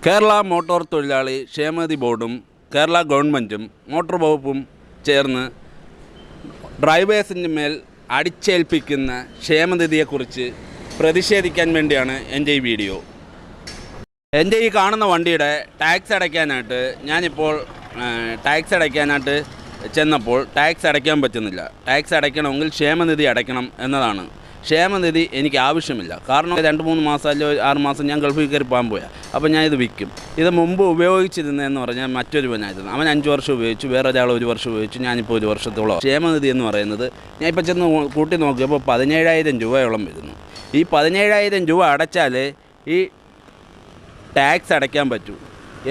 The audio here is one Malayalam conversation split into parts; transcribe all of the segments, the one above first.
കേരള മോട്ടോർ തൊഴിലാളി ക്ഷേമനിധി ബോർഡും കേരള ഗവൺമെൻറ്റും മോട്ടോർ വകുപ്പും ചേർന്ന് ഡ്രൈവേഴ്സിൻ്റെ മേൽ അടിച്ചേൽപ്പിക്കുന്ന ക്ഷേമനിധിയെക്കുറിച്ച് പ്രതിഷേധിക്കാൻ വേണ്ടിയാണ് എൻ്റെ ഈ വീഡിയോ. എൻ്റെ ഈ കാണുന്ന വണ്ടിയുടെ ടാക്സ് അടയ്ക്കാനായിട്ട് ഞാനിപ്പോൾ ടാക്സ് അടയ്ക്കാനായിട്ട് ചെന്നപ്പോൾ ടാക്സ് അടയ്ക്കാൻ പറ്റുന്നില്ല. ടാക്സ് അടയ്ക്കണമെങ്കിൽ ക്ഷേമനിധി അടയ്ക്കണം എന്നതാണ്. ക്ഷേമനിധി എനിക്ക് ആവശ്യമില്ല. കാരണം 2-3 മാസം അല്ലെങ്കിൽ 6 മാസം ഞാൻ ഗൾഫിൽ കയറി പോകാൻ പോയാൽ അപ്പോൾ ഞാൻ ഇത് വിൽക്കും. ഇത് മുമ്പ് ഉപയോഗിച്ചിരുന്നതെന്ന് പറഞ്ഞാൽ മറ്റൊരു പനായിരുന്നു. അവൻ 5 വർഷം ഉപയോഗിച്ചു, വേറെ ഒരാൾ 1 വർഷം ഉപയോഗിച്ചു, ഞാനിപ്പോൾ 1 വർഷത്തോളം. ക്ഷേമനിധി എന്ന് പറയുന്നത് ഞാൻ ഇപ്പോൾ ചെന്ന് കൂട്ടി നോക്കിയപ്പോൾ 17,000 രൂപയോളം വരുന്നു. ഈ 17,000 രൂപ അടച്ചാൽ ഈ ടാക്സ് അടയ്ക്കാൻ പറ്റൂ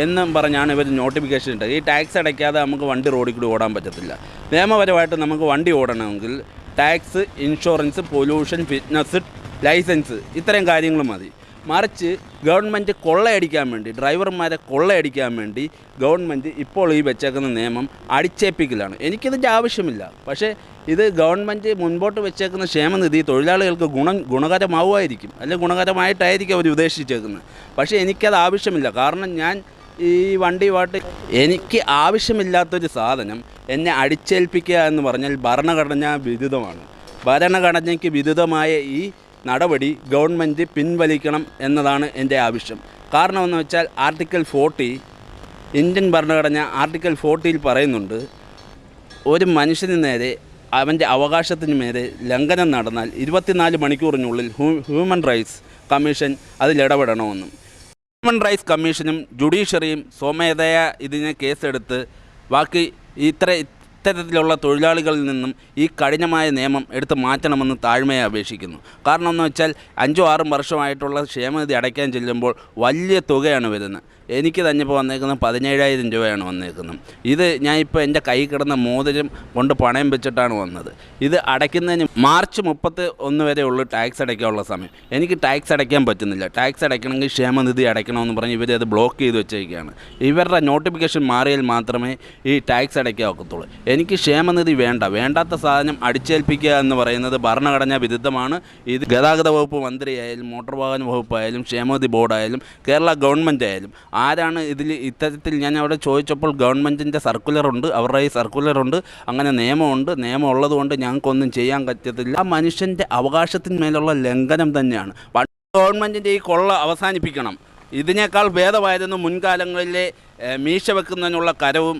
എന്നും പറഞ്ഞാണ് ഇവർ നോട്ടിഫിക്കേഷൻ ഇട്ടത്. ഈ ടാക്സ് അടയ്ക്കാതെ നമുക്ക് വണ്ടി റോഡിൽ കൂടി ഓടാൻ പറ്റത്തില്ല. നിയമപരമായിട്ട് നമുക്ക് വണ്ടി ഓടണമെങ്കിൽ tax, insurance, pollution, fitness, licence ഇത്രയും കാര്യങ്ങൾ മതി. മറിച്ച് ഗവൺമെൻറ് കൊള്ളയടിക്കാൻ വേണ്ടി, ഡ്രൈവർമാരെ കൊള്ളയടിക്കാൻ വേണ്ടി ഗവൺമെൻറ് ഇപ്പോൾ ഈ വെച്ചേക്കുന്ന നിയമം അടിച്ചേൽപ്പിക്കലാണ്. എനിക്കിതിൻ്റെ ആവശ്യമില്ല. പക്ഷേ ഇത് ഗവൺമെൻറ് മുൻപോട്ട് വെച്ചേക്കുന്ന ക്ഷേമനിധി തൊഴിലാളികൾക്ക് ഗുണകരമാവുമായിരിക്കും, അല്ലെങ്കിൽ ഗുണകരമായിട്ടായിരിക്കും അവർ ഉദ്ദേശിച്ചേക്കുന്നത്. പക്ഷേ എനിക്കത് ആവശ്യമില്ല. കാരണം ഞാൻ ഈ വണ്ടിയുമായിട്ട് എനിക്ക് ആവശ്യമില്ലാത്തൊരു സാധനം എന്നെ അടിച്ചേൽപ്പിക്കുക എന്ന് പറഞ്ഞാൽ ഭരണഘടനാ വിരുദ്ധമാണ്. ഭരണഘടനയ്ക്ക് വിരുദ്ധമായ ഈ നടപടി ഗവൺമെൻറ് പിൻവലിക്കണം എന്നതാണ് എൻ്റെ ആവശ്യം. കാരണമെന്ന് വെച്ചാൽ ആർട്ടിക്കിൾ 40 ഇന്ത്യൻ ഭരണഘടന ആർട്ടിക്കിൾ 40 പറയുന്നുണ്ട്, ഒരു മനുഷ്യന് നേരെ അവൻ്റെ അവകാശത്തിന് മേലെ ലംഘനം നടന്നാൽ 24 മണിക്കൂറിനുള്ളിൽ ഹ്യൂമൻ റൈറ്റ്സ് കമ്മീഷൻ അതിലിടപെടണമെന്നും. ഹ്യൂമൻ റൈറ്റ്സ് കമ്മീഷനും ജുഡീഷ്യറിയും സ്വമേധയാ ഇതിനെ കേസെടുത്ത് ബാക്കി ഇത്തരത്തിലുള്ള തൊഴിലാളികളിൽ നിന്നും ഈ കഠിനമായ നിയമം എടുത്ത് മാറ്റണമെന്ന് താഴ്മയെ അപേക്ഷിക്കുന്നു. കാരണം എന്ന് വെച്ചാൽ 5-6 വർഷമായിട്ടുള്ള ക്ഷേമനിധി അടയ്ക്കാൻ ചെല്ലുമ്പോൾ വലിയ തുകയാണ് വരുന്നത്. എനിക്ക് തന്നെ ഇപ്പോൾ വന്നേക്കുന്നത് 17,000 രൂപയാണ് വന്നേക്കുന്നത്. ഇത് ഞാൻ ഇപ്പോൾ എൻ്റെ കൈ കിടന്ന മോതിരം കൊണ്ട് പണയം വെച്ചിട്ടാണ് വന്നത്. ഇത് അടയ്ക്കുന്നതിന് മാർച്ച് 31 വരെ ഉള്ളൂ ടാക്സ് അടയ്ക്കാനുള്ള സമയം. എനിക്ക് ടാക്സ് അടയ്ക്കാൻ പറ്റുന്നില്ല. ടാക്സ് അടയ്ക്കണമെങ്കിൽ ക്ഷേമനിധി അടയ്ക്കണമെന്ന് പറഞ്ഞ് ഇവരത് ബ്ലോക്ക് ചെയ്ത് വെച്ചേക്കുകയാണ്. ഇവരുടെ നോട്ടിഫിക്കേഷൻ മാറിയാൽ മാത്രമേ ഈ ടാക്സ് അടയ്ക്കാൻ ഒക്കത്തുള്ളൂ. എനിക്ക് ക്ഷേമനിധി വേണ്ടാത്ത സാധനം അടിച്ചേൽപ്പിക്കുക എന്ന് പറയുന്നത് ഭരണഘടനാ വിരുദ്ധമാണ്. ഇത് ഗതാഗത വകുപ്പ് മന്ത്രിയായാലും മോട്ടോർ വാഹന വകുപ്പായാലും ക്ഷേമനിധി ബോർഡായാലും കേരള ഗവൺമെൻറ് ആയാലും ആരാണ് ഇത്തരത്തിൽ ഞാൻ അവിടെ ചോദിച്ചപ്പോൾ ഗവൺമെൻറ്റിൻ്റെ സർക്കുലറുണ്ട്, അവരുടെ ഈ സർക്കുലറുണ്ട്, അങ്ങനെ നിയമമുണ്ട്. നിയമം ഉള്ളതുകൊണ്ട് ഞങ്ങൾക്കൊന്നും ചെയ്യാൻ പറ്റത്തില്ല. ആ മനുഷ്യൻ്റെ അവകാശത്തിന്മേലുള്ള ലംഘനം തന്നെയാണ്. ഗവൺമെൻറ്റിൻ്റെ ഈ കൊള്ള അവസാനിപ്പിക്കണം. ഇതിനേക്കാൾ ഭേദമായിരുന്നു മുൻകാലങ്ങളിലെ മീശ വെക്കുന്നതിനുള്ള കരവും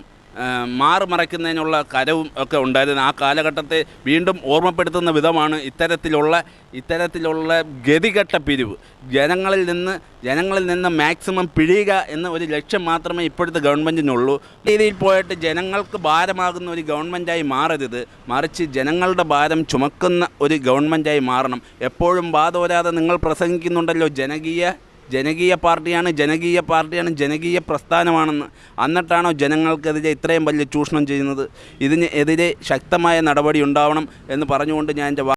മാറുമറയ്ക്കുന്നതിനുള്ള കരവും ഒക്കെ ഉണ്ടായിരുന്നു. ആ കാലഘട്ടത്തെ വീണ്ടും ഓർമ്മപ്പെടുത്തുന്ന വിധമാണ് ഇത്തരത്തിലുള്ള ഗതികെട്ട പിരിവ്. ജനങ്ങളിൽ നിന്ന് മാക്സിമം പിഴിയുക എന്ന ഒരു ലക്ഷ്യം മാത്രമേ ഇപ്പോഴത്തെ ഗവൺമെൻറ്റിനുള്ളൂ. രീതിയിൽ പോയിട്ട് ജനങ്ങൾക്ക് ഭാരമാകുന്ന ഒരു ഗവൺമെൻറ്റായി മാറരുത്, മറിച്ച് ജനങ്ങളുടെ ഭാരം ചുമക്കുന്ന ഒരു ഗവൺമെൻറ്റായി മാറണം. എപ്പോഴും വാദോരാതെ നിങ്ങൾ പ്രസംഗിക്കുന്നുണ്ടല്ലോ ജനകീയ പാർട്ടിയാണ്, ജനകീയ പ്രസ്ഥാനമാണെന്ന്. എന്നിട്ടാണോ ജനങ്ങൾക്കെതിരെ ഇത്രയും വലിയ ചൂഷണം ചെയ്യുന്നത്? ഇതിന് എതിരെ ശക്തമായ നടപടി ഉണ്ടാവണം എന്ന് പറഞ്ഞുകൊണ്ട് ഞാൻ എൻ്റെ